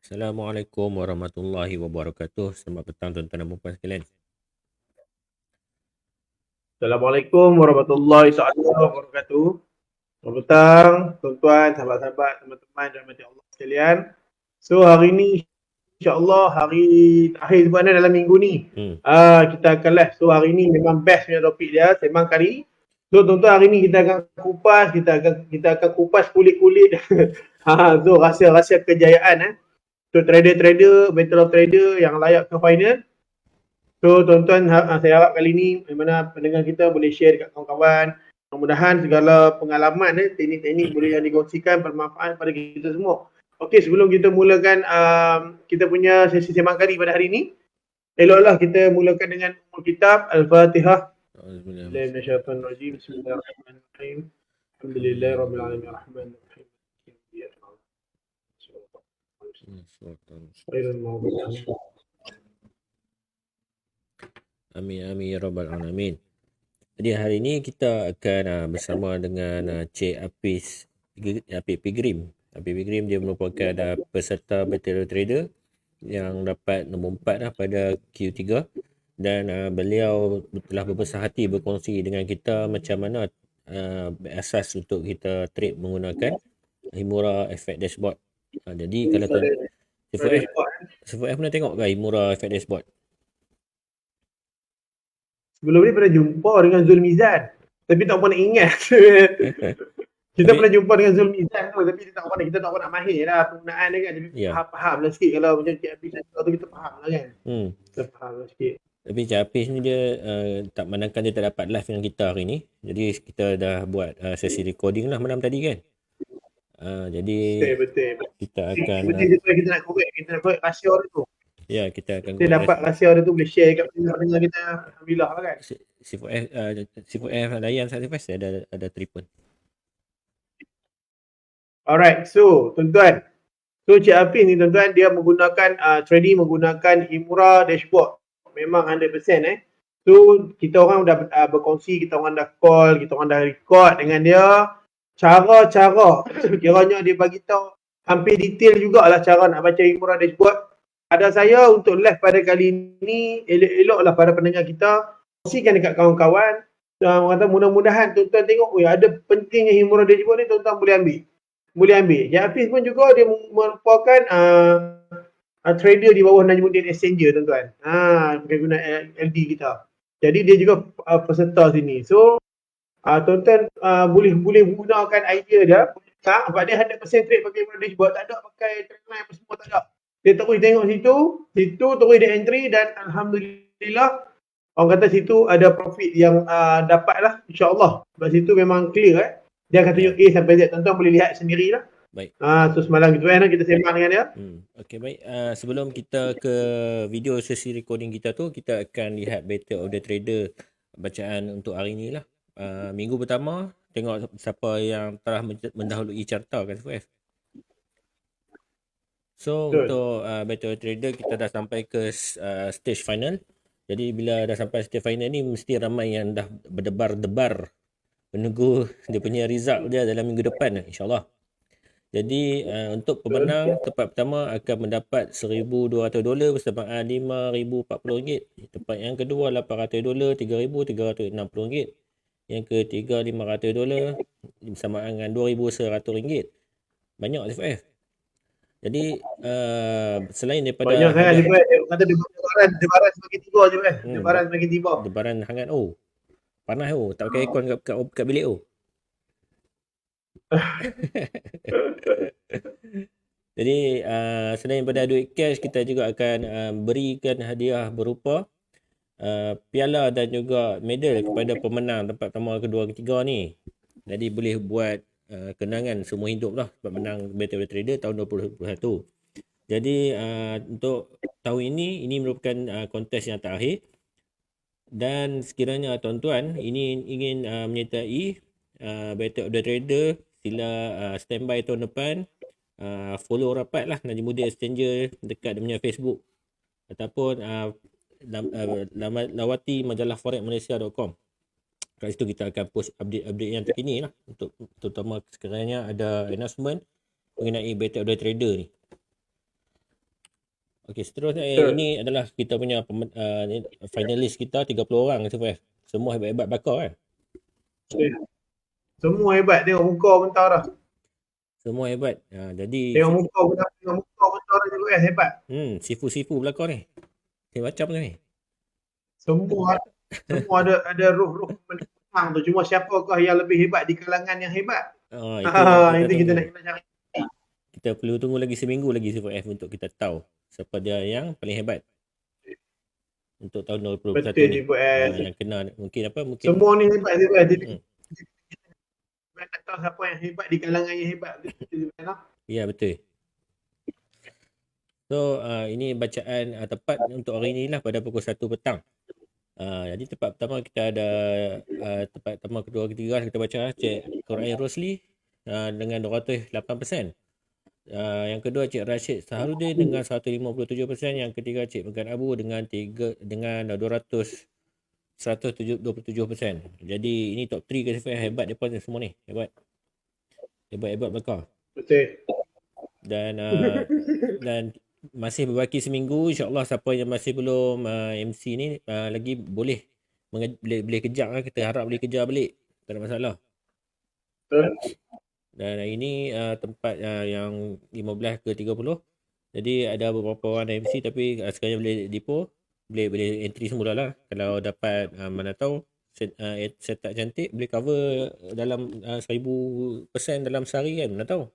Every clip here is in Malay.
Assalamualaikum warahmatullahi wabarakatuh. Selamat petang tuan-tuan dan puan sekalian. Assalamualaikum warahmatullahi taala wabarakatuh. Selamat petang, tuan-tuan, sahabat-sahabat, teman-teman dan rahmati Allah sekalian. So hari ni insya-Allah hari terakhir sebenarnya dalam minggu ni. Kita akan live. So hari ni memang best punya topik dia, sembang kari. So tuan-tuan hari ni kita akan kupas kulit-kulit so rahsia-rahsia kejayaan So trader-trader, battle of trader yang layak ke final. So tuan-tuan, saya harap kali ni mana pendengar kita boleh share dekat kawan-kawan. Mudah-mudahan segala pengalaman teknik-teknik boleh yang dikongsikan bermanfaat pada kita semua. Okey, sebelum kita mulakan kita punya sesi sembang kali pada hari ini, eloklah kita mulakan dengan umul kitab Al-Fatihah. Bismillahirrahmanirrahim. Bismillahirrahmanirrahim. Alhamdulillahirabbil alamin arrahmanirrahim. Amin amin ya rabbal alamin. Jadi hari ini kita akan bersama dengan Cik Apis Pigrim. Apis Pigrim dia merupakan peserta Battle Trader yang dapat nombor 4 pada Q3 dan beliau telah berbesar hati berkongsi dengan kita macam mana asas untuk kita trade menggunakan Himura Effect Dashboard. Jadi kalau F pernah tengok ke Himura Effect Dashboard? Sebelum ni pernah jumpa dengan Zul Mizan, tapi tak pernah ingat. Kita pernah jumpa dengan Zul Mizan pun, tapi kita tak pernah mahir lah penggunaan dia kan. Tapi faham lah sikit kalau macam Cik Hafiz tu kita faham lah kan. Kita faham lah sikit. Tapi Cik Hafiz ni dia tak manangkan dia tak dapat live dengan kita hari ni. Jadi kita dah buat sesi recording lah malam tadi kan. Jadi betul. Kita akan kita nak korek rasio dia tu. Ya, kita akan kita dapat rasio dia tu boleh share kat pendengar kita. Alhamdulillah lah kan. C4F layan Sacrifice ada triple. Alright, so tuan-tuan. So Cik Hafiz ni tuan-tuan dia menggunakan trading menggunakan Himura Dashboard. Memang 100% So kita orang dah berkongsi, kita orang dah call, kita orang dah record dengan dia cara-cara kiranya dia bagi tahu hampir detail jugalah cara nak baca Himura Dashboard. Ada saya untuk live pada kali ini, elok-eloklah para pendengar kita kongsikan dekat kawan-kawan. Kata mudah-mudahan tuan-tuan tengok, ada pentingnya Himura Dashboard ni, tuan-tuan boleh ambil. Cik Hafiz pun juga dia merupakan trader di bawah Najmuddin Exchanger tuan-tuan. Pakai guna LD kita. Jadi dia juga peserta sini. So tuan-tuan boleh gunakan idea dia. Sebab dia 100% trade pakai Himura Dashboard, tak ada pakai trendline apa semua, tak ada. Dia terus tengok situ terus dia entry dan alhamdulillah orang kata situ ada profit yang dapat lah insya-Allah. Sebab situ memang clear Dia akan tunjuk A sampai Z, tuan-tuan boleh lihat sendirilah. Baik. So semalam kita sembang dengan dia. Okey, baik. Sebelum kita ke video sesi recording kita tu, kita akan lihat Battle of the Trader bacaan untuk hari ni lah. Minggu pertama tengok siapa yang telah mendahului carta kan F. So untuk Battle Trader kita dah sampai ke stage final. Jadi bila dah sampai stage final ni mesti ramai yang dah berdebar-debar menunggu dia punya result dia dalam minggu depan insyaAllah. Jadi untuk pemenang tempat pertama akan mendapat $1,200 bersamaan RM5,040. Tempat yang kedua $800, RM3,360. Yang ketiga $500 bersamaan dengan RM2,100. Banyak FF. Jadi selain daripada banyak sangat kata debaran semakin tiba je kan. Debaran semakin tiba. Debaran hangat panas tak pakai aircon kat bilik Jadi selain daripada duit cash, kita juga akan berikan hadiah berupa piala dan juga medal kepada pemenang tempat pertama, kedua, ketiga ni. Jadi boleh buat kenangan seumur hidup lah sebab menang Battle of the Trader tahun 2021. Jadi untuk tahun ini merupakan kontes yang terakhir. Dan sekiranya tuan-tuan ini ingin menyertai Battle of the Trader, sila standby tahun depan. Follow rapat lah Najmuddin Exchanger dekat dia punya Facebook ataupun lawati majalah forexmalaysia.com. Kat situ kita akan post update-update yang terkini lah, untuk terutama sekiranya ada announcement mengenai Battle of the Trader ni. Okey, seterusnya Betul. ini adalah kita punya finalis kita 30 orang Sifas. Semua hebat-hebat bakar kan. Okay. Semua hebat, tengok muka pun tahu dah. Semua hebat. Jadi Tengok muka pun tahu, tengok muka pun tahu dah juga hebat. sifu-sifu belakang ni. Macam ni. Semua semua ada roh-roh menang tu. Cuma siapakah yang lebih hebat di kalangan yang hebat? Itu yang kita Itu kita tunggu. nak kena cari. Kita perlu tunggu lagi seminggu lagi Sifat F untuk kita tahu siapa dia yang paling hebat untuk tahun 2021 Betul ni. ni Buat. Yang kena mungkin mungkin Semua ni hebat dia Buat. Jadi hmm, kita nak tahu siapa yang hebat di kalangan yang hebat. Betul Buat. ya betul. So ini bacaan tepat untuk hari ni lah pada pukul 1 petang. Jadi tempat pertama kita ada tempat pertama, kedua, ketiga kita baca Cik Qurai Rosli dengan 208%. Yang kedua Cik Rashid Saharudin dengan 157%, yang ketiga Cik Megan Abu dengan 227%. Jadi ini top 3 ke hebat depa ni semua ni. Hebat bakar. Betul. Dan masih berbaki seminggu, insya-Allah siapa yang masih belum MC ni lagi boleh kejar lah. Kita harap boleh kejar balik. Tak ada masalah. Betul. Dan ini tempat yang 15 ke 30. Jadi ada beberapa orang MC tapi sekali boleh depo, boleh entry semula lah. Kalau dapat mana tahu setup cantik boleh cover dalam 1000% dalam sehari kan, mana tahu.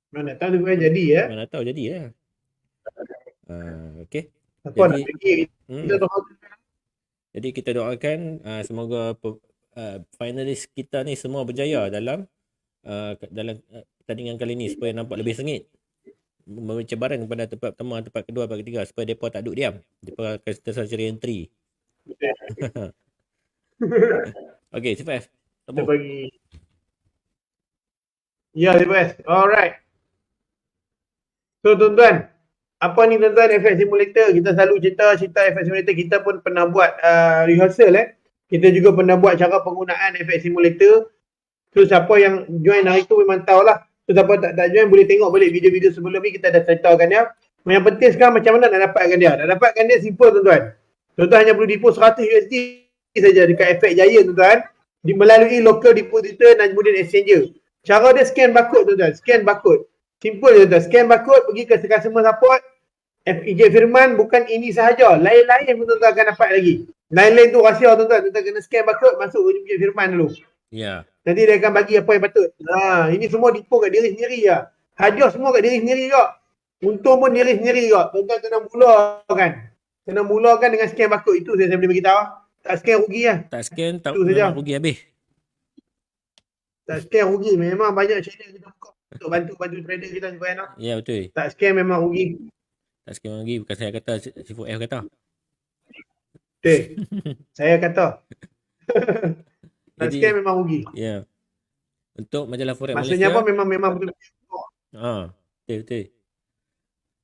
Mana tahu dia boleh jadi ya. Mana tahu jadi lah. Okey. Apa nak pergi kita tahu. Jadi kita doakan semoga finalis kita ni semua berjaya dalam pertandingan kali ni supaya nampak lebih sengit. Memberi cabaran kepada tempat pertama, tempat kedua, tempat ketiga supaya mereka tak duduk diam. Mereka akan sentiasa cari entry. Okey, Sifat F. Kita bagi. Ya, Sifat. Alright. So tuan-tuan, apa ni tuan-tuan FX Simulator? Kita selalu cerita FX Simulator, kita pun pernah buat rehearsal Kita juga pernah buat cara penggunaan FX Simulator. So siapa yang join hari tu memang tahulah. So siapa tak join boleh tengok balik video-video sebelum ni, kita dah ceritakan dia. Yang penting sekarang macam mana nak dapatkan dia? Nak dapatkan dia simple tuan-tuan. Tuan-tuan hanya perlu deposit 100 USD saja dekat FX Jaya tuan-tuan. Melalui local depositor dan kemudian exchanger. Cara dia scan barcode tuan-tuan. Scan barcode. Simple je tuan. Scan barcode, pergi ke customer support. FIJ Firman, bukan ini sahaja. Lain-lain pun tuan-tuan akan dapat lagi. Lain-lain tu rahsia tuan-tuan. Tuan-tuan kena scan barcode, masuk ke FIJ Firman dulu. Ya. Nanti dia akan bagi apa yang patut. Ini semua depo kat diri sendiri lah. Hadiah semua kat diri sendiri juga. Untung pun diri sendiri juga. Tuan-tuan kena mulakan. Kena mulakan dengan scan barcode. Itu saya boleh beritahu. Tak scan rugi lah. Tak scan, tak itu saja. rugi habis. Tak scan rugi. Memang banyak channel kita buka untuk bantu trader kita supaya Ya, betul. tak scan memang rugi. Tak scan rugi. Bukan saya kata, Sifat F kata. Betul. Saya kata. Tak Jadi, scan memang rugi. Ya. Untuk majalah Forex Maksudnya Malaysia. apa memang betul. Betul.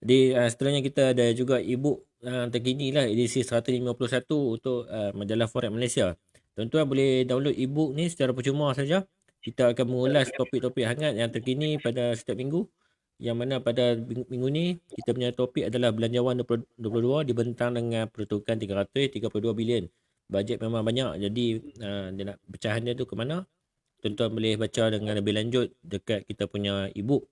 Jadi seterusnya kita ada juga e-book terkini lah, edisi 151 untuk majalah Forex Malaysia. Tuan-tuan boleh download e-book ni secara percuma saja. Kita akan mengulas topik-topik hangat yang terkini pada setiap minggu. Yang mana pada minggu ni kita punya topik adalah belanjawan 2022 dibentang dengan peruntukan 332 bilion. Bajet memang banyak, jadi dia nak pecahan dia tu ke mana? Tuan-tuan boleh baca dengan lebih lanjut dekat kita punya e-book.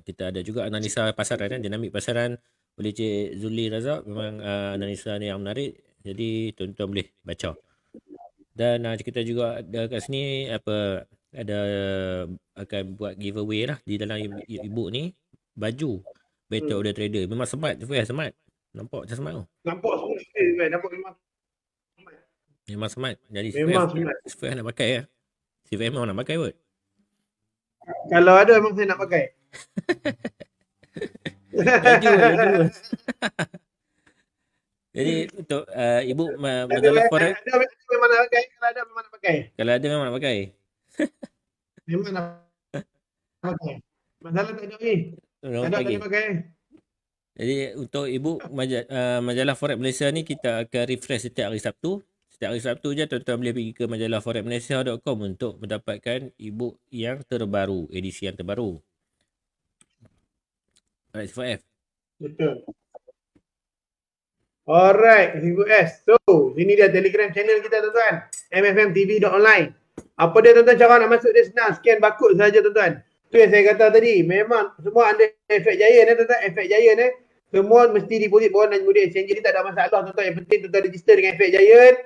Kita ada juga analisa pasaran, dinamik pasaran oleh Cik Zuli Razak. Memang analisa ni yang menarik, jadi tuan-tuan boleh baca. Dan kita juga ada kat sini ada akan buat giveaway lah di dalam e-book ni, baju Better Order Trader. Memang smart tu, smart. Nampak macam smart tu. Nampak semua nampak memang smart. Jadi Sifat nak pakai ya. Sifat memang nak pakai kot. Kalau ada memang saya nak pakai. Laju. Jadi untuk ibu majalah Forex, ada memang nak pakai. Kalau ada memang nak pakai. Kalau ada memang nak pakai. Memang nak pakai. Masalah tak ada ni. Tak ada pakai. Jadi untuk ibu majalah Forex Malaysia ni kita akan refresh setiap hari Sabtu. Setiap hari Sabtu je tuan-tuan boleh pergi ke majalah forexmalaysia.com untuk mendapatkan e-book yang terbaru, edisi yang terbaru. Alright, C4F. Betul. Alright, US. So, ini dia Telegram channel kita tuan-tuan. mfmtv.online. Apa dia tuan-tuan cara nak masuk dia senang. Scan barcode saja tuan-tuan. Tu yang saya kata tadi. Memang semua ada efek giant tuan-tuan. Efek giant semua mesti deposit bawah Najmuddin Exchange. Jadi tak ada masalah tuan-tuan. Yang penting tuan-tuan register dengan efek giant.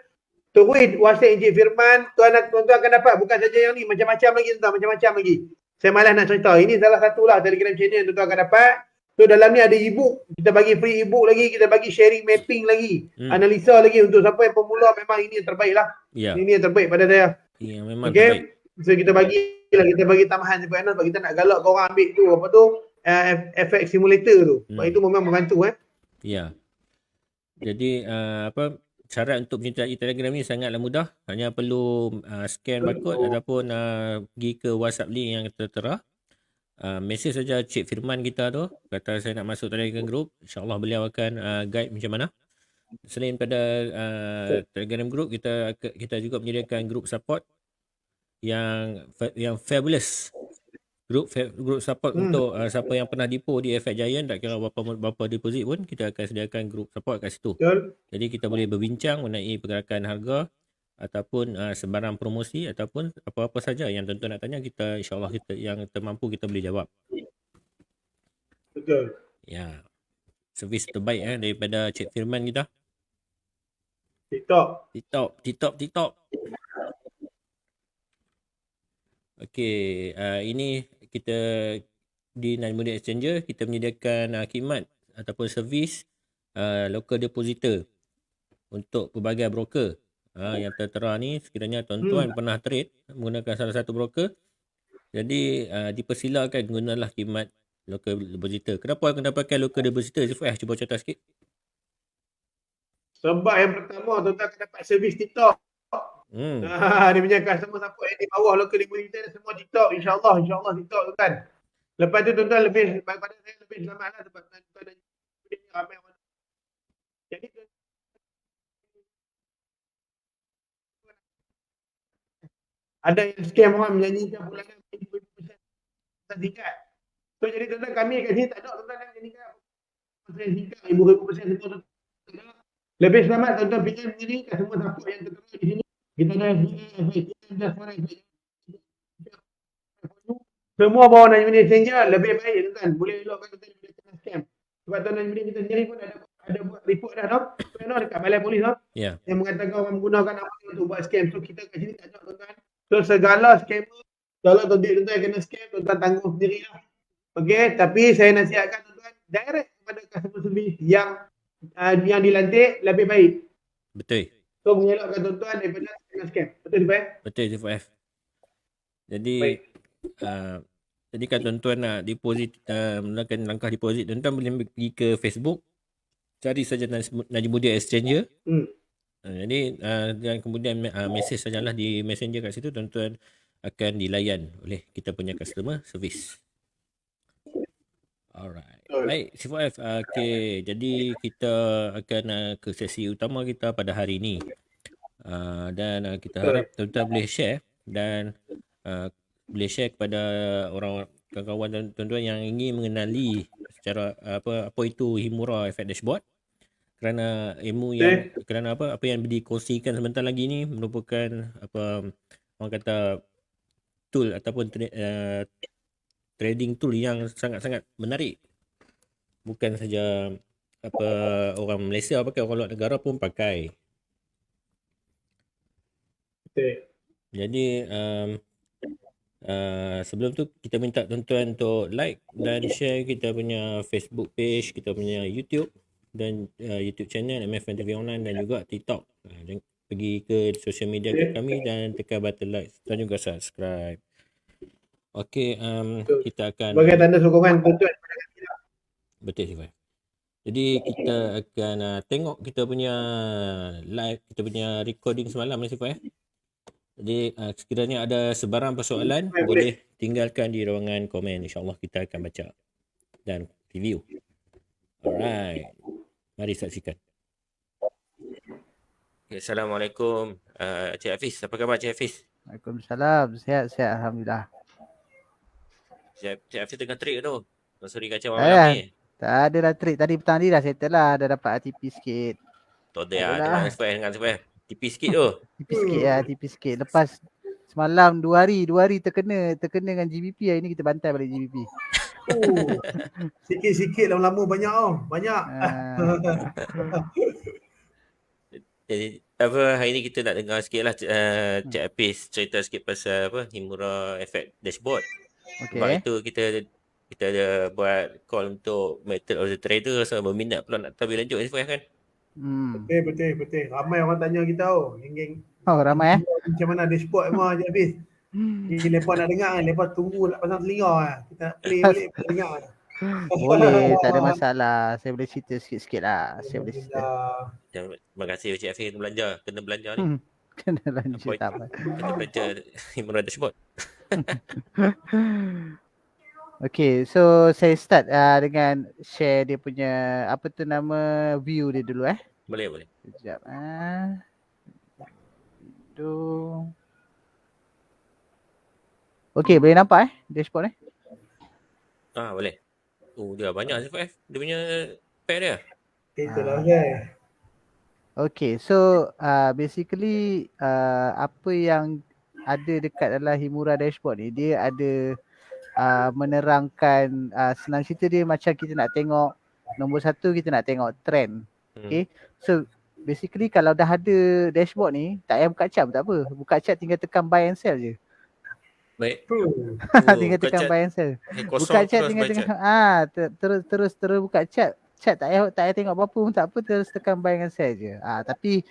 Tungguin WhatsApp Encik Firman. Tuan-tuan akan dapat. Bukan saja yang ni. Macam-macam lagi tuan-tuan. Macam-macam lagi. Saya malas nak cerita. Ini salah satulah Telegram channel yang tuan-tuan akan dapat. So dalam ni ada ebook, kita bagi free ebook lagi, kita bagi sharing mapping lagi, analisa lagi untuk siapa yang pemula memang ini yang terbaik lah. Ya. Ini yang terbaik pada saya. Ya, memang terbaik. Okay, so kita bagi tambahan sebab sebab kita nak galak kau orang ambil tu apa tu efek simulator tu. Sebab itu memang membantu Ya. Jadi syarat untuk menyertai Telegram ni sangatlah mudah. Hanya perlu scan barcode ataupun pergi ke WhatsApp link yang tertera. Mesej saja Cik Firman kita tu, kata saya nak masuk Telegram group, insyaAllah beliau akan guide macam mana. Selain pada Telegram group, kita juga menyediakan group support yang fabulous. Group support untuk siapa yang pernah depo di Efek Giant, tak kira berapa deposit pun, kita akan sediakan group support kat situ. Betul. Jadi kita boleh berbincang mengenai pergerakan harga ataupun sebarang promosi ataupun apa-apa saja yang tuan-tuan nak tanya, kita insyaAllah kita yang termampu kita boleh jawab. Betul. Ya. Servis terbaik daripada Cik Firman kita. TikTok. Okey, ini kita di Najmuddin Exchanger kita menyediakan khidmat ataupun servis local depositor untuk pelbagai broker. Yang tertera ni sekiranya tuan-tuan pernah trade menggunakan salah satu broker, jadi dipersilakan gunalah khidmat local depositor. Kenapa kena pakai local depositor? Cuba contoh sikit. Sebab yang pertama tuan-tuan akan dapat servis TikTok. Dia punya customer support yang di bawah local depositor semua TikTok, insyaAllah TikTok tuan-tuan. Lepas tu tuan-tuan lebih pada saya lebih selamat lah sebab tuan-tuan ramai orang. Jadi ada yang scam orang menjanjikan bulanan 20% tingkat. So jadi tuan-tuan kami kat sini tak ada tuan-tuan yang menjanjikan tingkat 1000% semua tuan-tuan. Lebih selamat tuan-tuan fikir sendiri customer support yang terkenal di sini. Kita ada semua bawah Najmuddin Exchange lebih baik tuan-tuan. Boleh elokkan tuan-tuan daripada kena scam. Sebab tuan Najmuddin kita sendiri pun ada buat report dah tau. Dekat balai polis tau. Ya. Yang mengatakan orang menggunakan nama untuk buat scam. So kita kat sini tak ada tuan-tuan. So segala scammer, kalau tuan-tuan kena scam, tuan-tuan tanggung sendirilah. Okey, tapi saya nasihatkan tuan-tuan direct kepada customer service yang dilantik lebih baik. Betul. So mengelakkan tuan-tuan daripada kena scam. Betul Pak? Betul C4F. Jadi jadi kalau tuan-tuan nak deposit melakukan langkah deposit, tuan-tuan boleh pergi ke Facebook, cari saja Najmuddin Exchanger. Jadi dan kemudian mesej sajalah di Messenger kat situ, tuan-tuan akan dilayan oleh kita punya customer service. Alright. Baik, C4F. Okay, jadi kita akan ke sesi utama kita pada hari ini. Dan kita harap tuan-tuan boleh share dan boleh share kepada orang kawan-kawan tuan-tuan yang ingin mengenali secara apa itu Himura Effect Dashboard, kerana ilmu yang apa yang dikongsikan sebentar lagi ni merupakan orang kata tool ataupun trading tool yang sangat-sangat menarik. Bukan saja orang Malaysia pakai, orang luar negara pun pakai. Jadi sebelum tu kita minta tuan-tuan untuk like dan share kita punya Facebook page, kita punya YouTube dan YouTube channel MFM TV Online dan juga TikTok. Pergi ke social media kami dan tekan button like dan juga subscribe. Okey, kita akan sebagai tanda sokongan tuan-tuan. Betul sih, jadi kita akan tengok kita punya live, kita punya recording semalam ni Sifai. Jadi sekiranya ada sebarang persoalan, boleh tinggalkan di ruangan komen. InsyaAllah kita akan baca dan review. Alright, mari saksikan. Okay, Assalamualaikum Cik Hafiz. Apa khabar Cik Hafiz? Waalaikumsalam. Sihat, Alhamdulillah. Cik Hafiz tengah trade tu. Suri kacau Tak malam ada. ni. Tak ada lah trade. Tadi petang ni dah settle lah. Dah dapat RTP sikit. Tak ada lah. Adalah. Dengan SPF dengan SPF. Tipis sikit tu. Tipis sikit lah. Tipis sikit. Lepas semalam 2 hari terkena dengan GBP. Hari ni kita bantai balik GBP. Oh, sikit-sikit lama-lama banyak tau. Banyak. Jadi apa hari ni kita nak dengar sikit lah Cik Apis cerita sikit pasal apa Himura Effect Dashboard. Sebab Okay. itu kita ada buat call untuk Method of the Trader. So berminat pula nak tahu lebih lanjut SPF kan. Betul. Ramai orang tanya kita tau. Geng-geng. Oh ramai Macam mana dashboard memang je habis. Ni lepas nak dengar kan. Lepas tunggu nak pasang telinga kan. Kita nak play balik dengar kan. Boleh, tak ada masalah. Saya boleh cerita sikit-sikit lah. Saya boleh cerita. Terima kasih Cik Apis kena belanja ni. Kena lanjut tak apa. Kena belanja Himura Dashboard. Okay, so saya start dengan share dia punya apa tu nama view dia dulu Boleh. Sekejap tu. Okay, boleh nampak dashboard ni? Boleh. Dia banyak SPF. Dia punya pair dia. Itulah kan. Okay, so basically apa yang ada dekat dalam Himura dashboard ni, dia ada menerangkan senang cerita dia macam kita nak tengok nombor satu, kita nak tengok trend. Okay, so basically kalau dah ada dashboard ni, tak payah buka chart pun tak apa. Buka chart tinggal tekan buy and sell je. Baik. Tinggal tekan buy and sell. Buka chart tinggal terus buka chart. Chat tak payah tengok apa-apa pun tak apa, terus tekan buy and sell je. Tapi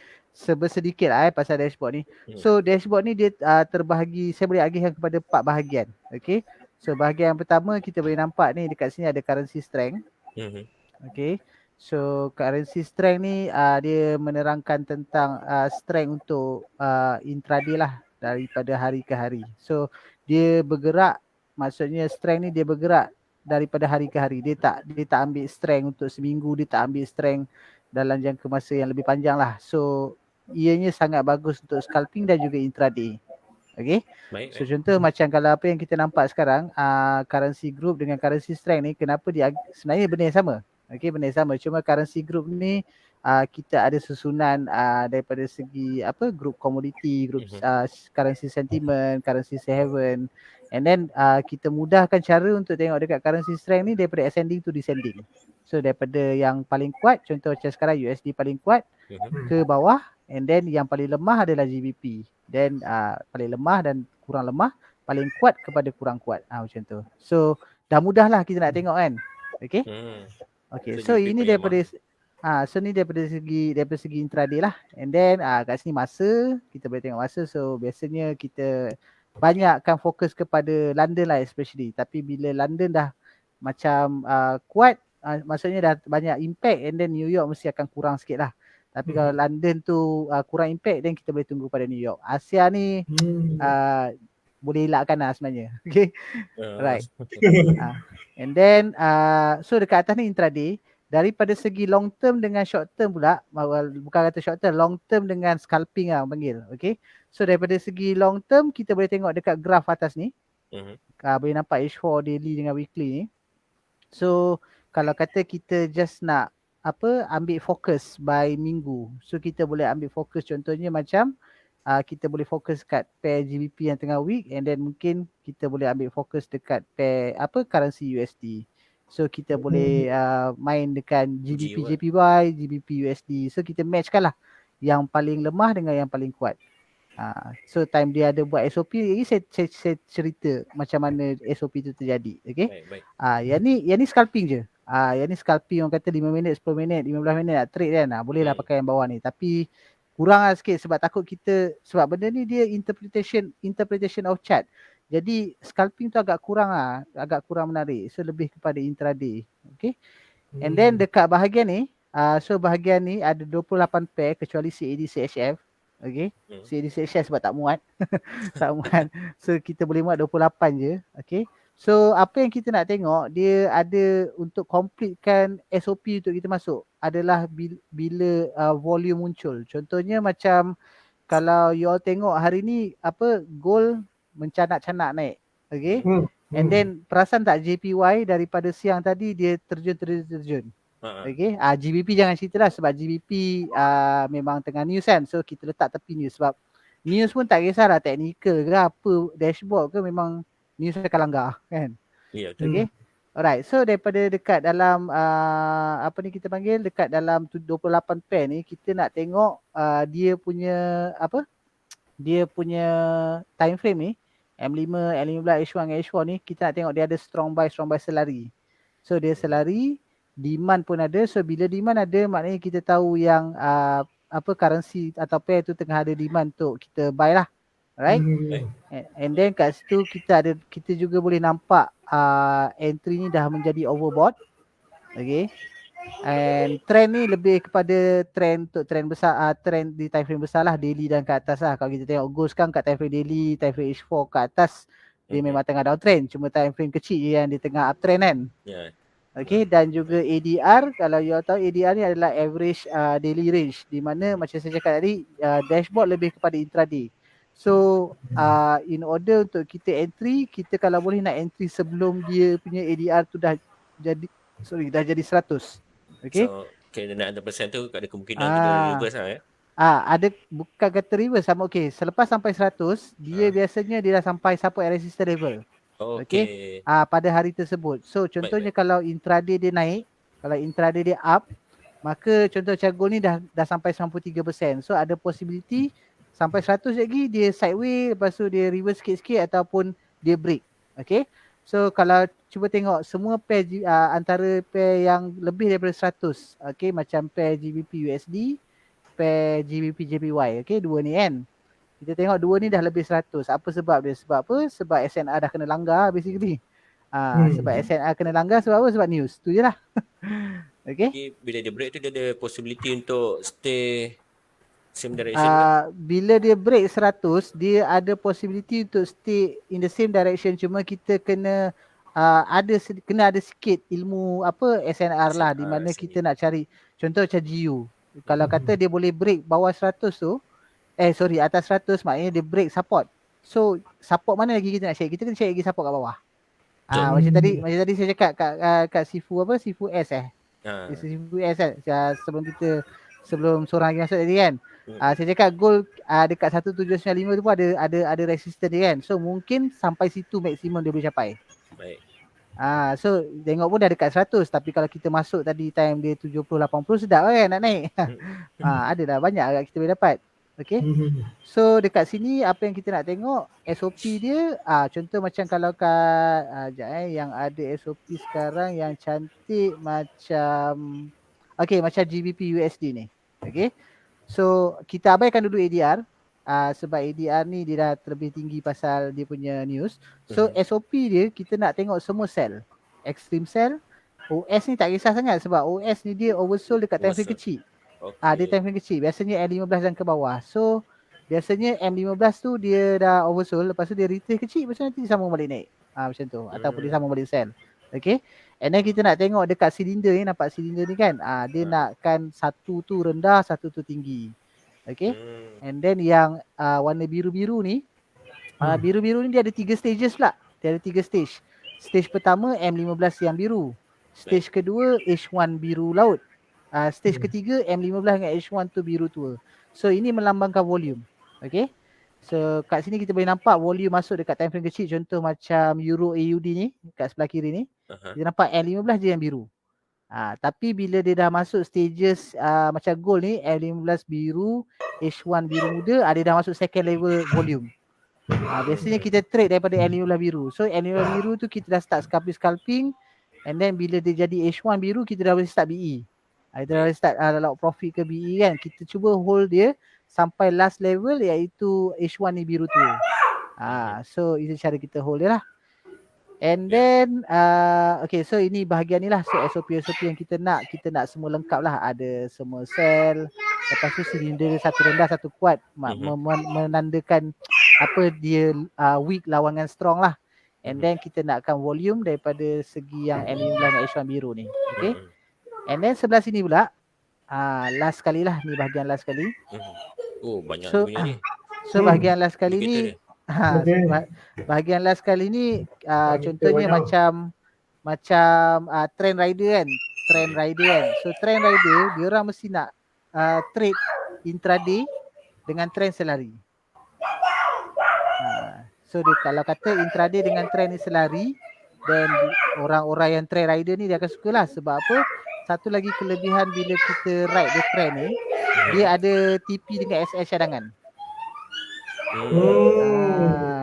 sedikit lah pasal dashboard ni. So dashboard ni dia terbahagi, saya boleh agihkan kepada 4 bahagian. Okay. So bahagian yang pertama kita boleh nampak ni dekat sini ada currency strength. Okay. So currency strength ni dia menerangkan tentang strength untuk intraday lah daripada hari ke hari. So dia bergerak, maksudnya strength ni dia bergerak daripada hari ke hari. Dia tak ambil strength untuk seminggu, dia tak ambil strength dalam jangka masa yang lebih panjang lah. So ianya sangat bagus untuk scalping dan juga intraday. Okay. So contoh macam kalau apa yang kita nampak sekarang, currency group dengan currency strength ni, kenapa dia sebenarnya benda yang sama. Okay, benda yang sama. Cuma currency group ni kita ada susunan daripada segi apa, group commodity, group currency sentiment, currency safe haven. And then kita mudahkan cara untuk tengok dekat currency strength ni daripada ascending to descending. So daripada yang paling kuat, contoh macam sekarang USD paling kuat ke bawah, and then yang paling lemah adalah GBP. Then paling lemah dan kurang lemah, paling kuat kepada kurang kuat. Macam tu. So dah mudah lah kita nak tengok kan. Okay. Okay. So ini daripada ni daripada segi intraday lah. And then kat sini masa, kita boleh tengok masa. So biasanya kita banyakkan fokus kepada London lah especially. Tapi bila London dah macam kuat, maksudnya dah banyak impact, and then New York mesti akan kurang sikit lah. Tapi kalau London tu kurang impact, then kita boleh tunggu pada New York. Asia ni boleh elakkan lah sebenarnya. Okay. Right. And then so dekat atas ni intraday. Daripada segi long term dengan short term pula, bukan kata short term, long term dengan scalping lah panggil. Okay. So daripada segi long term, kita boleh tengok dekat graf atas ni. Boleh nampak H4 daily dengan weekly ni. So kalau kata kita just nak ambil fokus by minggu. So kita boleh ambil fokus, contohnya macam kita boleh fokus kat pair GBP yang tengah week, and then mungkin kita boleh ambil fokus dekat pair currency USD. So kita boleh main dengan GBP JPY, GBP USD. So kita matchkan lah yang paling lemah dengan yang paling kuat. So time dia ada buat SOP, ini saya cerita macam mana SOP tu terjadi. Okay. Yang ni scalping je. Yang ni scalping, orang kata 5 minit, 10 minit, 15 minit nak trade kan. Bolehlah pakai yang bawah ni. Tapi kurang lah sikit sebab takut kita, sebab benda ni dia interpretation of chart. Jadi scalping tu agak kurang menarik. So lebih kepada intraday. Okay. And then dekat bahagian ni, so bahagian ni ada 28 pair kecuali CAD CHF. Okay. CAD CHF sebab tak muat. Tak muat. So kita boleh muat 28 je. Okay. So apa yang kita nak tengok, dia ada untuk completekan SOP untuk kita masuk adalah bila volume muncul. Contohnya macam kalau you all tengok hari ni gold mencanak-canak naik. Okay. And then perasan tak JPY daripada siang tadi dia terjun. Okay. GBP jangan cerita lah sebab GBP memang tengah news kan. So kita letak tepi news sebab news pun tak kisahlah technical ke apa, dashboard ke, memang news akan langgar kan. Ya, okay. Alright, so daripada dekat dalam apa ni kita panggil, dekat dalam 28 pair ni kita nak tengok dia punya time frame ni M5, L15, H1 dan H4 ni kita nak tengok dia ada strong buy selari. So dia selari, demand pun ada. So bila demand ada maknanya kita tahu yang currency atau pair tu tengah ada demand untuk kita buy lah. Alright. And then kat situ kita juga boleh nampak entry ni dah menjadi overbought. Okay. And trend ni lebih kepada trend besar, trend di time frame besar lah, daily dan ke atas lah. Kalau kita tengok gold sekarang kat time frame daily, time frame H4 ke atas, dia memang tengah downtrend. Cuma time frame kecil je yang dia tengah uptrend kan. Okay, dan juga ADR, kalau you tahu ADR ni adalah average daily range, di mana macam saya cakap tadi, dashboard lebih kepada intraday. So in order untuk kita entry, kita kalau boleh nak entry sebelum dia punya ADR tu dah jadi 100. Okay. So kena 100% tu ada kemungkinan kita reverse lah ada, bukan kata reverse sama. Okay, selepas sampai 100 dia biasanya dia dah sampai support and resistance level. Okay. Pada hari tersebut. So contohnya kalau intraday dia naik, kalau intraday dia up, maka contoh macam gold ni dah sampai 93%. So ada possibility sampai 100 lagi dia sideways, lepas tu dia reverse sikit-sikit ataupun dia break. Okay. So kalau cuba tengok semua pair antara pair yang lebih daripada 100, okay, macam pair GBP USD, pair GBP JPY, okay, dua ni kan. Kita tengok dua ni dah lebih 100. Apa sebab dia? Sebab apa? Sebab SNR dah kena langgar basically. Sebab SNR kena langgar sebab apa? Sebab news. Tu je lah. Okay. Bila dia break tu dia ada possibility untuk stay same direction bila dia break 100, dia ada possibility untuk stay in the same direction. Cuma kita kena ada sikit ilmu SNR lah, di mana kita nak cari contoh macam GU. Kalau kata dia boleh break bawah 100 tu, atas 100, maknanya dia break support. So support mana lagi kita nak cari? Kita kena cari lagi support kat bawah. Macam tadi saya cakap kat Sifu Sifu S Sifu S kan, sebelum seorang lagi masuk tadi kan. Saya cakap gold dekat 1795 tu pun ada resistance dia kan. So mungkin sampai situ maksimum dia boleh capai. Baik. So tengok pun dah dekat 100, tapi kalau kita masuk tadi time dia 70-80 sedap kan nak naik. Ada dah banyak agak kita boleh dapat. Okay. So dekat sini apa yang kita nak tengok SOP dia, contoh macam kalau kat yang ada SOP sekarang yang cantik macam macam GBP USD ni. Okay. So kita abaikan dulu ADR sebab ADR ni dia dah terlebih tinggi pasal dia punya news. So SOP dia kita nak tengok semua sell. Extreme sell. OS ni tak kisah sangat sebab OS ni dia oversold dekat time frame kecil. Dia time frame kecil. Biasanya M15 dan ke bawah. So biasanya M15 tu dia dah oversold, lepas tu dia retest kecil, lepas tu nanti dia sambung balik naik. Macam tu. Ataupun dia sambung balik sell. Okay. And then kita nak tengok dekat silinder ni, nampak silinder ni kan, dia nakkan satu tu rendah, satu tu tinggi. Okay. And then yang warna biru-biru ni, biru-biru ni dia ada 3 stages pula. Dia ada 3 stage. Stage pertama M15 yang biru. Stage kedua H1 biru laut. Stage ketiga M15 dengan H1 tu biru tua. So ini melambangkan volume. Okay. So kat sini kita boleh nampak volume masuk dekat time frame kecil. Contoh macam Euro AUD ni kat sebelah kiri ni. Kita nampak M15 je yang biru. Tapi bila dia dah masuk stages macam gold ni, M15 biru, H1 biru muda, dia dah masuk second level volume. Biasanya kita trade daripada M15 biru. So M15 biru tu kita dah start scalping. And then bila dia jadi H1 biru, kita dah boleh start BE. Kita dah boleh start lock profit ke BE kan. Kita cuba hold dia sampai last level iaitu H1 ni biru tu. So itu cara kita hold dia lah. And then so ini bahagian ni lah. So SOP yang kita nak semua lengkap lah. Ada semua sell. Lepas tu silinder dia satu rendah satu kuat, menandakan apa dia weak lawan dengan strong lah. And then kita nakkan volume daripada segi yang M15 dan H1 biru ni. Okay. And then sebelah sini pula last sekali lah, ni bahagian last sekali. Oh banyak so, punya ni. So bahagian last sekali ni Okay. Bahagian last kali ni Kita contohnya banyak. macam trend rider kan. So trend rider dia orang mesti nak trade intraday dengan trend selari. So dia kalau kata intraday dengan trend ni selari, then orang-orang yang trend rider ni dia akan sukalah. Sebab apa? Satu lagi kelebihan bila kita ride the trend ni, dia ada TP dengan SS cadangan.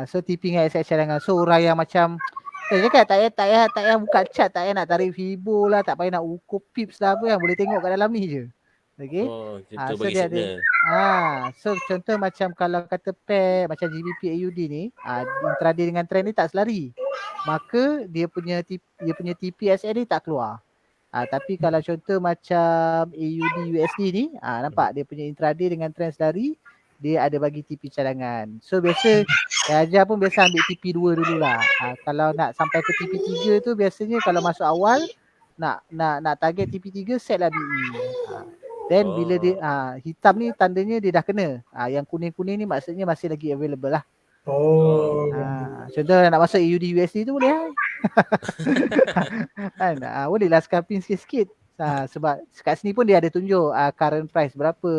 So TP dengan SS cadangan. So orang yang macam saya cakap tak payah buka chart, tak payah nak tarik Fibo lah, tak payah nak ukur pips lah apa yang boleh tengok kat dalam ni je. Okay. Contoh So bagi dia signal. so contoh macam kalau kata pair macam GBP AUD ni, intraday dengan trend ni tak selari. Maka dia punya TPSN ni tak keluar. Tapi kalau contoh macam AUD USD ni, nampak dia punya intraday dengan trend selari, dia ada bagi TP cadangan. So biasa ajar pun biasa ambil TP 2 dululah. Kalau nak sampai ke TP 3 tu biasanya kalau masuk awal nak target TP 3 set lah BE. Then bila dia hitam ni tandanya dia dah kena. Yang kuning-kuning ni maksudnya masih lagi available lah. Contoh nak masuk AUD USD tu boleh lah. Kan? Boleh lah scalping sikit-sikit. Sebab kat sini pun dia ada tunjuk current price berapa,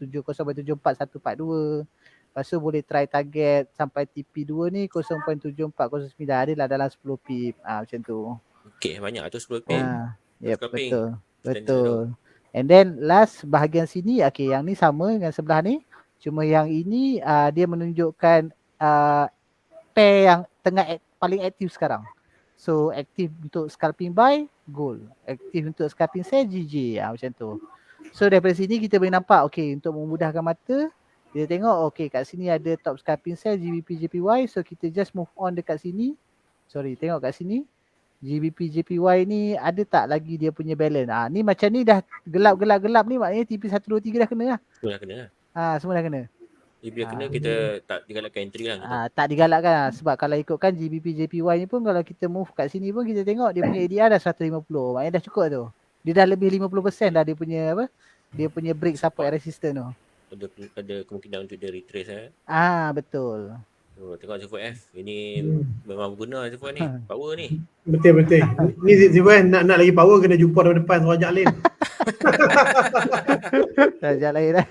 70.74142. Lepas tu boleh try target sampai TP2 ni 0.7409, adalah dalam 10 pip. Macam tu. Okay, banyak tu 10 pip. Yep, betul. And then last bahagian sini, okay, yang ni sama dengan sebelah ni. Cuma yang ini dia menunjukkan pair yang paling aktif sekarang. So aktif untuk scalping buy, gold. Aktif untuk scalping sell, GG. Macam tu. So daripada sini kita boleh nampak, okay, untuk memudahkan mata, kita tengok, okay, kat sini ada top scalping sell, GBP, JPY. So kita just move on dekat sini. Tengok kat sini. GBP, JPY ni ada tak lagi dia punya balance? Ni macam ni dah gelap ni, maknanya TP 1, 2, 3 dah kena lah. Semua dah kena lah. Semua dah kena. Bila kena kita tak digalakkan entry lah. Tak digalakkan lah. Sebab kalau ikutkan GBP, JPY ni pun kalau kita move kat sini pun kita tengok dia punya ADR dah 150. Maknanya dah cukup tu. Dia dah lebih 50% dah dia punya apa? Dia punya break support and resistance tu. Ada kemungkinan untuk dia retrace Betul. Tengok Zifo F. Ini memang berguna Zifo ni. Power ni. Betul. Ni Zifo nak lagi power kena jumpa depan suara ajak lain. Ajak lain dah.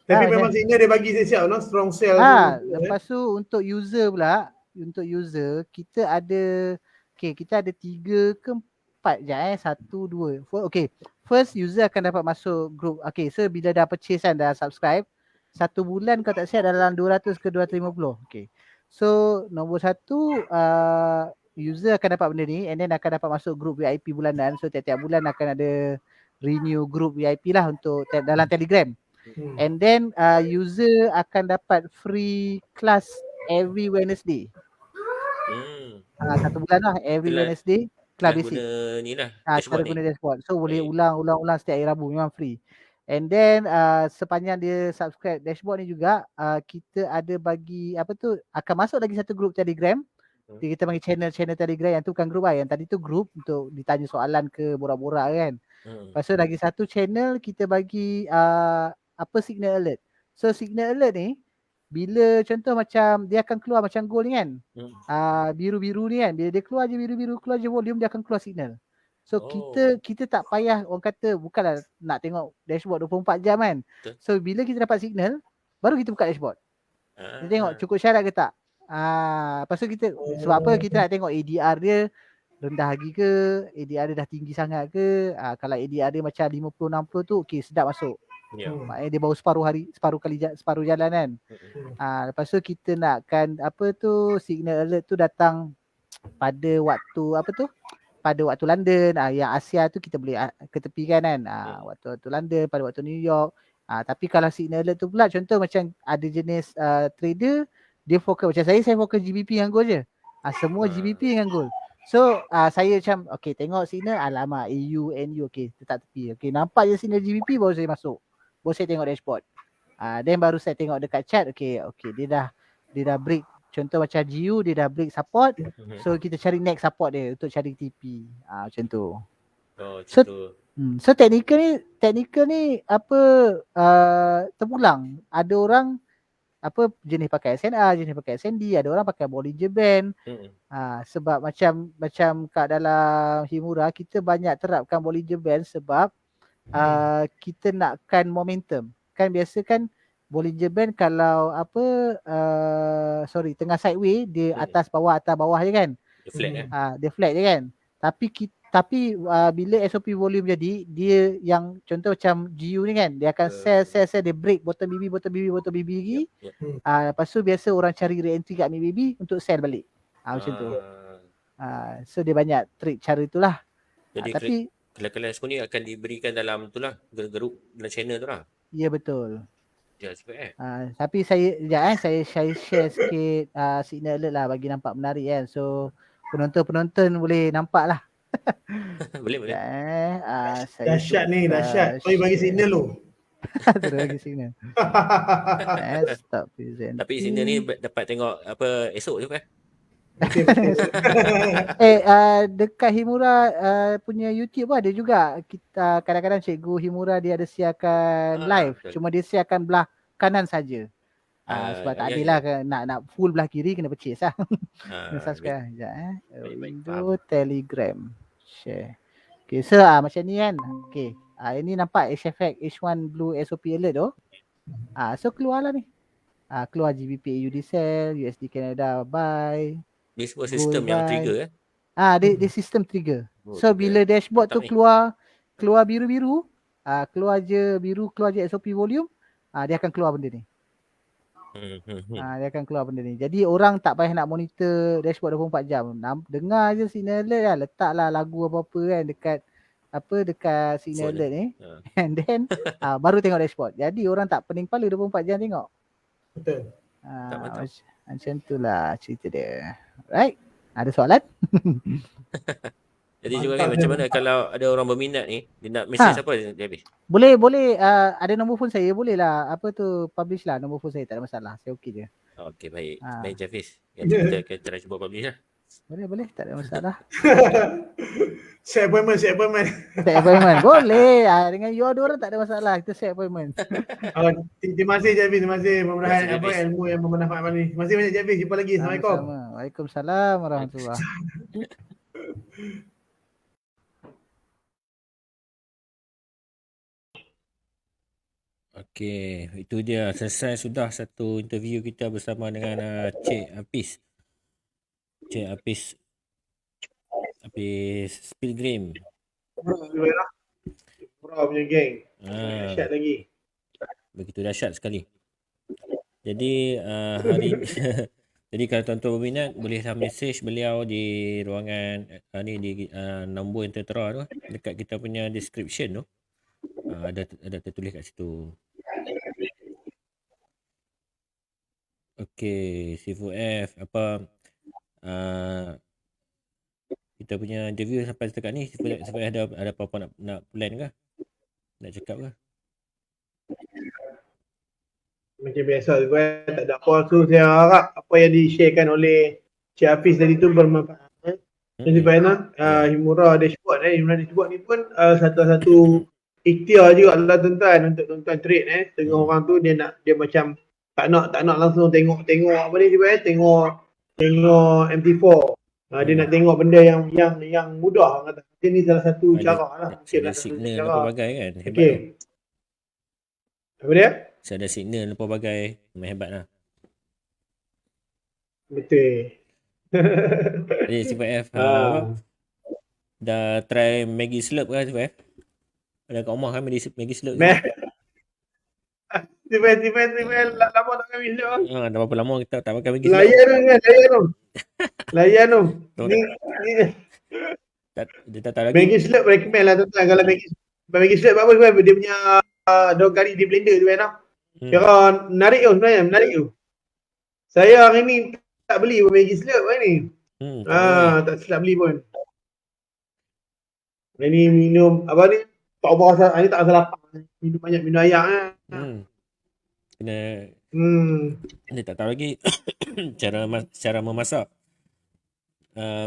Tapi memang signal dia bagi siap-siap no? Strong sell lepas tu untuk user pula, kita ada kita ada 3 ke 4 je 1, 2. Okay, first user akan dapat masuk group. Okay, so bila dah purchase kan, dah subscribe, 1 bulan kau tak siap dalam 200 ke 250. Okay, so nombor 1 user akan dapat benda ni, and then akan dapat masuk group VIP bulanan. So tiap-tiap bulan akan ada renew group VIP lah untuk dalam Telegram. And then user akan dapat free class every Wednesday. 1 bulan lah, every Wednesday class basic. Guna ni lah. Cara guna dashboard. So boleh ulang setiap hari Rabu, memang free. And then sepanjang dia subscribe dashboard ni juga, kita ada bagi akan masuk lagi satu group Telegram. Kita panggil channel Telegram, yang tu bukan group lah. Yang tadi tu group untuk ditanya soalan ke borak-borak kan. Lepas tu lagi satu channel kita bagi signal alert. So signal alert ni bila contoh macam dia akan keluar macam gold ni kan. Biru-biru ni kan. Bila dia keluar je biru-biru, keluar je volume, dia akan keluar signal. So kita tak payah, orang kata bukanlah nak tengok dashboard 24 jam kan. So bila kita dapat signal, baru kita buka dashboard. Kita tengok cukup syarat ke tak. Lepas tu kita sebab apa kita nak tengok ADR dia rendah lagi ke, ADR dia dah tinggi sangat ke. Kalau ADR dia macam 50-60 tu okey, sedap masuk. Maknanya dia baru separuh jalan kan. Lepas tu kita nakkan signal alert tu datang pada waktu pada waktu London. Yang Asia tu kita boleh ketepikan kan. Waktu London, pada waktu New York. Tapi kalau signal alert tu pula, contoh macam ada jenis trader, dia fokus macam saya fokus GBP dengan gold je. Semua GBP dengan gold. So saya macam tengok signal, alamak AU, NU, tetap tepi. Nampak je signal GBP, baru saya masuk. Baru saya tengok dashboard. Then baru saya tengok dekat chart, dia dah break. Contoh macam GU, dia dah break support. So kita cari next support dia untuk cari TP. Macam tu. So technical ni terpulang. Ada orang apa jenis pakai SNR, jenis pakai SND, ada orang pakai Bollinger Band. Sebab macam kat dalam Himura kita banyak terapkan Bollinger Band sebab kita nakkan momentum. Kan biasa kan Bollinger Band kalau apa tengah sideway dia atas bawah je kan. Dia flat kan. Dia flat je kan. Tapi bila SOP volume jadi dia yang contoh macam GU ni kan dia akan sell dia break bottom BB lagi. Lepas tu biasa orang cari re-entry kat mid BB untuk sell balik. Macam tu. So dia banyak trik cara itulah. Jadi Tapi kelas-kelas ni akan diberikan dalam itulah geruk dalam channel tu lah. Ya betul. Ya sebab Tapi saya share sikit signal alert lah bagi nampak menarik kan. So penonton boleh nampak lah. boleh. Dahsyat ni, dahsyat. Kau bagi signal lu. Terus bagi signal. Stop present. Tapi signal ni dapat tengok apa esok je kan? Dekat Himura punya YouTube pun ada juga. Kita kadang-kadang cikgu Himura dia ada siarkan live. Betul. Cuma dia siarkan belah kanan saja. Sebab tak adil lah nak full belah kiri kena purchase lah. Kena subscribe. Sekejap Window Telegram. Share. Okay, so macam ni kan. Okay. Ini nampak HFX H1 Blue SOP alert tu. So keluar lah ni. Keluar GBP AUD sell, USD Canada buy. Dia sebuah sistem yang trigger dia sistem trigger. So bila dashboard tu keluar biru-biru, keluar je SOP volume, dia akan keluar benda ni. Dia akan keluar benda ni. Jadi orang tak payah nak monitor dashboard 24 jam. Dengar je signal alert kan, letaklah lagu apa-apa kan dekat signal alert ni. And then baru tengok dashboard. Jadi orang tak pening kepala 24 jam tengok. Betul. Macam tu lah cerita dia. Right? Ada soalan? Jadi juga ni macam mana kalau ada orang berminat ni, dia nak message apa dia habis? Boleh ada nombor phone saya, boleh lah publish lah nombor phone saya, tak ada masalah. Saya okey je. Okey, baik. Baik Jafiz. Kita akan try cuba publish lah. Boleh, tak ada masalah. Set appointment. Boleh. Dengan you ada orang tak ada masalah. Kita set appointment. Terima kasih Jafiz. Terima kasih pemberian ilmu yang bermanfaat ni. Terima kasih banyak Jafiz. Jumpa lagi. Assalamualaikum. Waalaikumsalam warahmatullahi. Okey, itu dia. Selesai sudah satu interview kita bersama dengan Cik Hafiz. Cik Hafiz Pilgrim. Murah punya geng. Dahsyat lagi. Begitu dahsyat sekali. Jadi hari jadi kalau tuan-tuan berminat bolehlah message beliau di ruangan ni di nombor yang tertera tu dekat kita punya description tu. Ada tertulis kat situ. Okey, Sifu F kita punya interview sampai setakat ni supaya ada apa-apa nak plan ke? Nak cakap ke? Macam biasa tu kan, tak ada apa. So saya harap apa yang di-sharekan oleh Cik Hafiz tadi tu bermanfaat. Jadi Fainan, Himura Dashboard Himura Dashboard ni pun satu ikhtiar juga lah tuan-tuan untuk tuan-tuan trade Setengah orang tu dia macam tak nak langsung tengok apa ni juga tengok MT4. Dia nak tengok benda yang mudah kata. Ini salah satu cara lah. Ada signal dan pelbagai kan. Hebat. Okey. Apa dia? Ada signal dan pelbagai. Memang hebat lah. Betul. Jadi Sifat F dah try Maggi Slurp kan Sifat F? Ada kat rumah kan Maggi Slurp tu? Sifat lama tak kami Slurp. Dah berapa lama kita tak makan Maggi Slurp. Layan tu. Ni dia tak tahu lagi. Maggi Slurp recommend lah tuan-tuan. Kalau Maggi Slurp apa sebab dia punya dog curry di blender tu kan. Kira menarik tu. Saya hari ni tak beli pun Maggi Slurp hari ni. Tak silap beli pun. Hari ni minum apa ni? Tak apa ni tak rasa lapar. Minum banyak minum air Dia tak tahu lagi cara memasak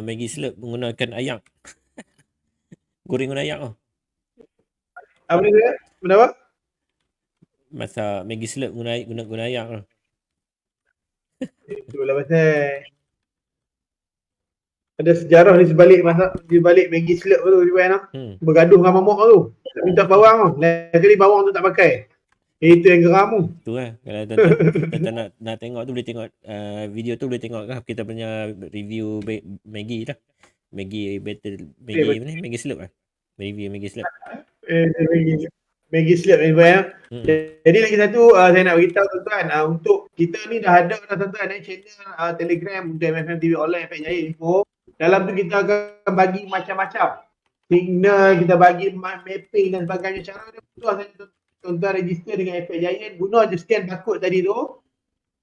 Maggi Slurp menggunakan ayam. Goreng guna ayam Apa ni dia? Benda apa? Masak Maggi Slurp guna ayam tu. Itulah pasal ada sejarah di sebalik Maggie Slurp tu Iwan. Bergaduh dengan mamak tu. Tak minta bawang tu. Lain kali bawang tu tak pakai. Itu yang geram tu. Tu lah. Kalau tuan-tuan nak tengok tu boleh tengok video tu boleh tengok lah kita punya review Maggie lah. Maggie Maggie Slurp lah. Review Maggie Slurp. Maggie Slurp ni Iwan. Jadi lagi satu saya nak beritahu tuan-tuan untuk kita ni dah ada tuan-tuan channel Telegram untuk MFM TV Online Efek Jaya Info. Dalam tu kita akan bagi macam-macam signal, kita bagi mapping dan sebagainya. Cara dia mudah saja tuan-tuan register dengan Efek Jaya, guna je scan barcode tadi tu.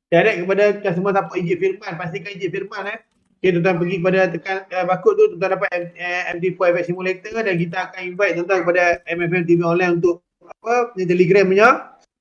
Direct kepada customer support Encik Firman, pastikan Encik Firman Okay, tuan-tuan pergi kepada tekan barcode tu, tuan-tuan dapat MD4 Efek Simulator dan kita akan invite tuan-tuan kepada MFM TV Online untuk Telegram punya.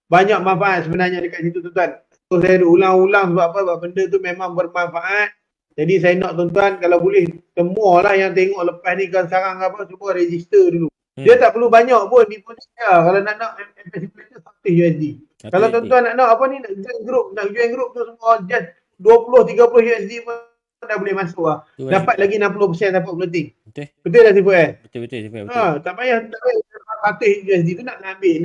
Banyak manfaat sebenarnya dekat situ tuan-tuan. So saya ulang-ulang sebab apa? Sebab benda tu memang bermanfaat. Jadi saya nak tuan-tuan kalau boleh semualah yang tengok lepas ni kan sekarang apa cuba register dulu. Dia tak perlu banyak pun deposit dia. Kalau nak FX Simulator $100. Kalau tuan-tuan nak apa ni nak join group tu semua just 20-30 USD pun dah boleh masuk lah. Dapat lagi 60% dapat floating. Betul tak Sifat Betul. Tak payah 100 USD tu nak ambil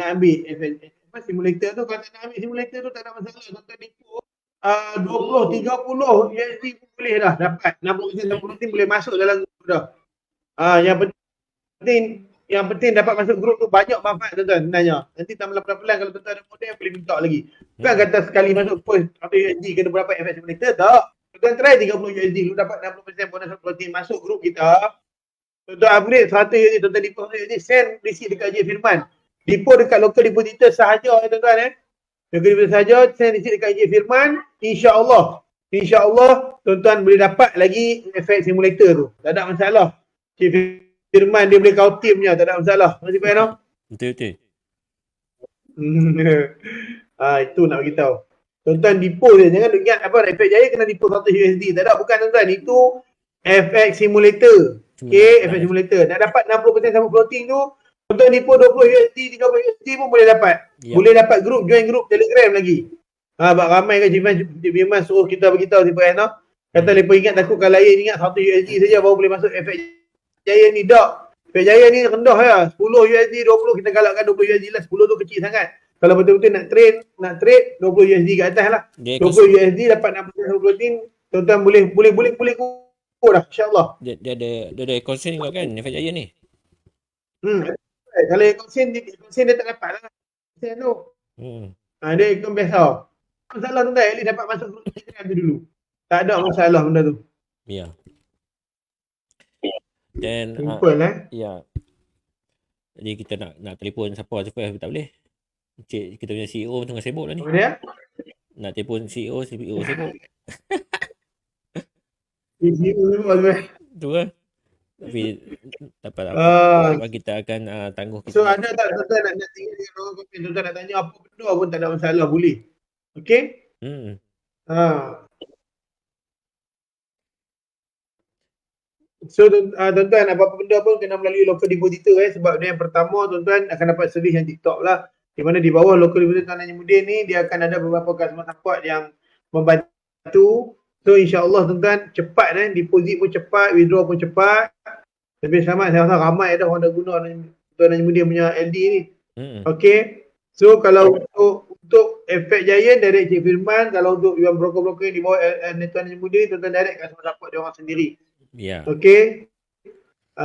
simulator tu. Kalau tak nak ambil simulator tu tak ada masalah. Tuan-tuan depo 20-30 USD pun boleh dah dapat 60% floating boleh masuk dalam grup dah. Yang penting dapat masuk grup tu banyak manfaat tuan-tuan sebenarnya. Nanti tambah pelan-pelan kalau tuan-tuan ada model boleh minta lagi. Bukan kata sekali masuk post 100 USD kena berapa FX Simulator tak. Tuan-tuan try 30 USD lu dapat 60% bonus floating masuk grup kita. Tuan-tuan upgrade 100 USD, tuan-tuan depo 100 USD, send receipt dekat Encik Firman. Depo dekat local depositor sahaja tuan-tuan Local depositor sahaja, send receipt dekat Encik Firman. InsyaAllah tuan-tuan boleh dapat lagi FX Simulator tu. Tak ada masalah. Encik Firman dia boleh kau timnya, tak ada masalah. Masih faham tak? Betul. Itu nak beritahu. Tuan-tuan depo je, jangan ingat apa Efek Jaya kena depo 100 USD. Tak ada, bukan tuan-tuan. Itu FX Simulator. Okay, FX Simulator. Nak dapat 60% sama floating tu, tuan-tuan depo 20 USD, 30 USD pun boleh dapat. Boleh dapat grup, join grup Telegram lagi. Sebab ramai kan Cik Firman suruh kita beritahu si Puan tak? Kata mereka ingat takut kalau lain ingat 100 USD saja baru boleh masuk Efek Jaya ni tak. Efek Jaya ni rendah ya. 10 USD, 20 kita galakkan 20 USD lah. 10 tu kecil sangat. Kalau betul-betul nak trade 20 USD ke atas lah. 20 USD dapat 60% floating. Tuan-tuan boleh kumpul dah insya-Allah. Dia ada consent juga kan Efek Jaya ni. Kalau consent dia tak dapat lah. Consent tu. Dia ikut biasa. Masalah tuan-tuan, at least dapat masuk grup Telegram tu dulu. Tak ada masalah benda tu. Ya. Dan simple ya. Jadi kita nak telefon siapa tak boleh. Cik kita punya CEO tengah sibuk lah ni. Dia? Nak telefon CEO sibuk. Tu lah. Tapi tak apa. Kita akan tangguh kita. So ada tak tuan-tuan nak tinggal dengan orang komen, tuan-tuan nak tanya apa benda pun tak ada masalah, boleh. Okey? So tuan-tuan apa-apa benda pun kena melalui local depositor sebab dia yang pertama tuan-tuan akan dapat servis yang TikTok lah. Di mana di bawah local depositor Tuan Najmuddin ni dia akan ada beberapa customer support yang membantu. So insya-Allah tuan-tuan cepat deposit pun cepat, withdraw pun cepat. Lebih selamat, saya rasa ramai dah orang dah guna Tuan Najmuddin punya LD ni. Okey. So kalau untuk Efek Jaya direct Cik Firman, kalau untuk yang broker-broker di bawah Tuan Najmuddin tuan-tuan direct customer support dia orang sendiri. Ya. Okey.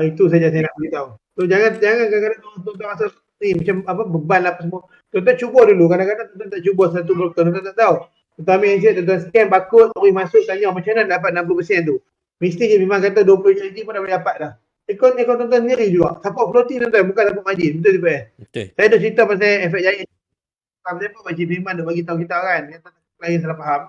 Itu saja saya nak beritahu. So jangan kadang-kadang tuan-tuan rasa macam apa beban apa semua. Tuan-tuan cuba dulu. Kadang-kadang tuan-tuan tak cuba satu broker, tuan-tuan tak tahu. Tuan-tuan ambil handset, tuan-tuan scan barcode, terus masuk tanya macam mana dapat 60% tu. Mesti je memang kata 20 USD pun dah boleh dapat dah. Ekon tuan-tuan sendiri juga. Support floating tuan-tuan, bukan support margin. Betul tak? Betul. Saya dah cerita pasal Efek Jaya. Saya pun Pak Cik Firman dah bagi tahu kita kan. Kata klien salah faham.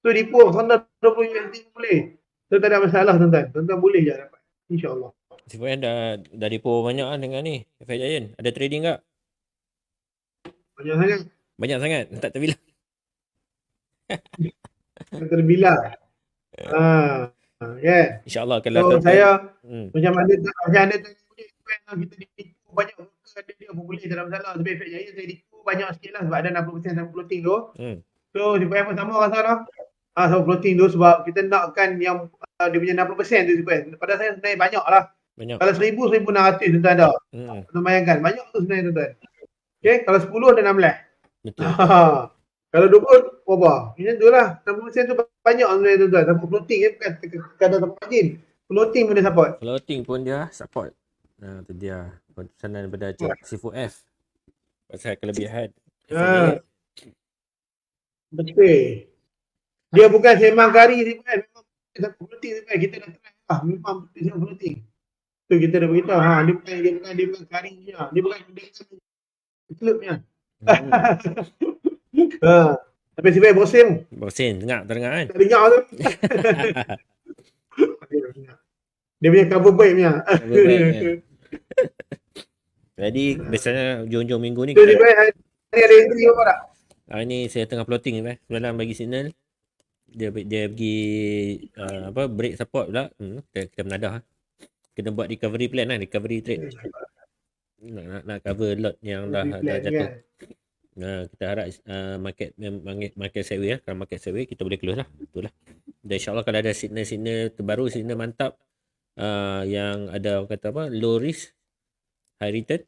So depo rendah 20 USD boleh. So tak ada masalah tuan-tuan. Tuan-tuan boleh je dapat. InsyaAllah. Sebenarnya dah depo banyak dengan ni Efek Jaya. Ada trading tak? Banyak sangat. Tak terbilang. Tak terbilang. InsyaAllah kalau so saya macam anda kita ditipu banyak broker ada dia pun boleh tak ada masalah. Tapi Efek Jaya saya ditipu banyak sikit lah sebab ada 60% sama floating tu. So supaya apa sama rasa dah. Sama floating tu sebab kita nakkan yang dia punya 60% tu sebenarnya. Padahal saya sebenarnya banyak lah. Banyak. Kalau 1,000, 1,600 tuan ada. Tuan bayangkan, banyak tu sebenarnya tuan. Okay, kalau 10 ada 16. Betul. Kalau 20 berapa? Macam tu lah. 60% tu banyak sebenarnya tuan. Tanpa floating bukan kadar tanpa margin. Floating pun dia support. Floating pun dia support. Nah, tu dia pesanan daripada C4F. Pasal kelebihan. Betul. Dia bukan sembang kari sebenarnya. Memang floating sebenarnya. Kita dah try. Memang betul floating. Tu kita dah beritahu. Dia bukan kari punya. Dia bukan klub punya. Tapi sebenarnya bosen. Bosen, tengah kan? Tak dengar tu. Dia punya cover baik punya. Jadi biasanya hujung-hujung minggu ni Jadi hari ada entry apa tak? Hari ni saya tengah plotting ni, semalam bagi signal. Dia pergi break support pula. Kita menadah. Kita buat recovery plan lah, recovery trade. Nak cover lot yang dah jatuh. Kita harap market sideways lah. Kalau market sideways kita boleh close lah. Betul lah. Dan insyaAllah kalau ada signal terbaru, signal mantap yang ada low risk, high return,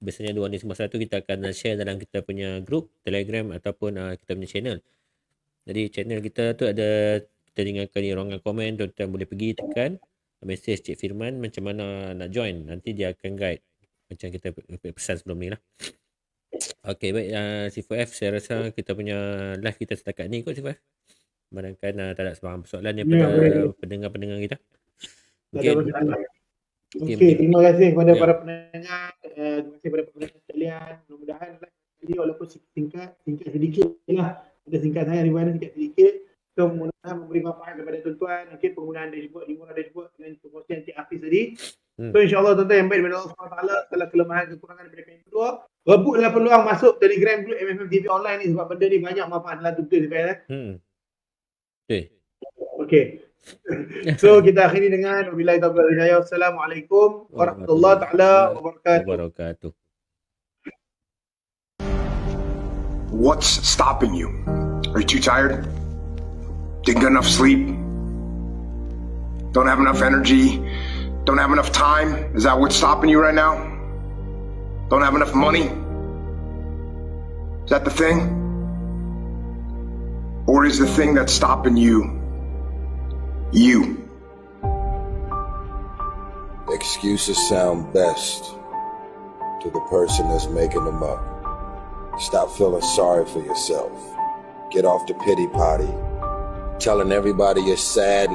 biasanya 291 kita akan share dalam kita punya group Telegram ataupun kita punya channel. Jadi channel kita tu ada, kita tinggalkan di ruangan komen, tuan-tuan boleh pergi tekan mesej Cik Firman macam mana nak join. Nanti dia akan guide macam kita pesan sebelum ni lah. Okay, baik. C4F, saya rasa kita punya live kita setakat ni kot C4F. Barangkan tak ada sebarang persoalan daripada pendengar-pendengar kita. Okey, terima kasih kepada para pendengar. Terima kasih kepada pendengar sekalian. Mudah-mudahan ini walaupun singkat sedikit lah. Ada singkat saya di mana singkat sedikit. So mudah-mudahan memberi manfaat kepada tuan-tuan. Mungkin penggunaan dashboard, Imura dashboard dengan promosian Cik Hafiz tadi. So insyaAllah tuan-tuan yang baik daripada Allah SWT, segala kelemahan kekurangan daripada kami berdua, rebutlah peluang masuk Telegram group MFM TV online ni sebab benda ni banyak manfaat dalam betul sebenarnya. Okey. So kita akhiri dengan wabillahi taufiq wal hidayah. Assalamualaikum warahmatullahi taala wabarakatuh. What's stopping you? Are you too tired? Didn't get enough sleep? Don't have enough energy? Don't have enough time? Is that what's stopping you right now? Don't have enough money? Is that the thing? Or is the thing that's stopping you you? Excuses sound best to the person that's making them up. Stop feeling sorry for yourself. Get off the pity potty. Telling everybody you're sad and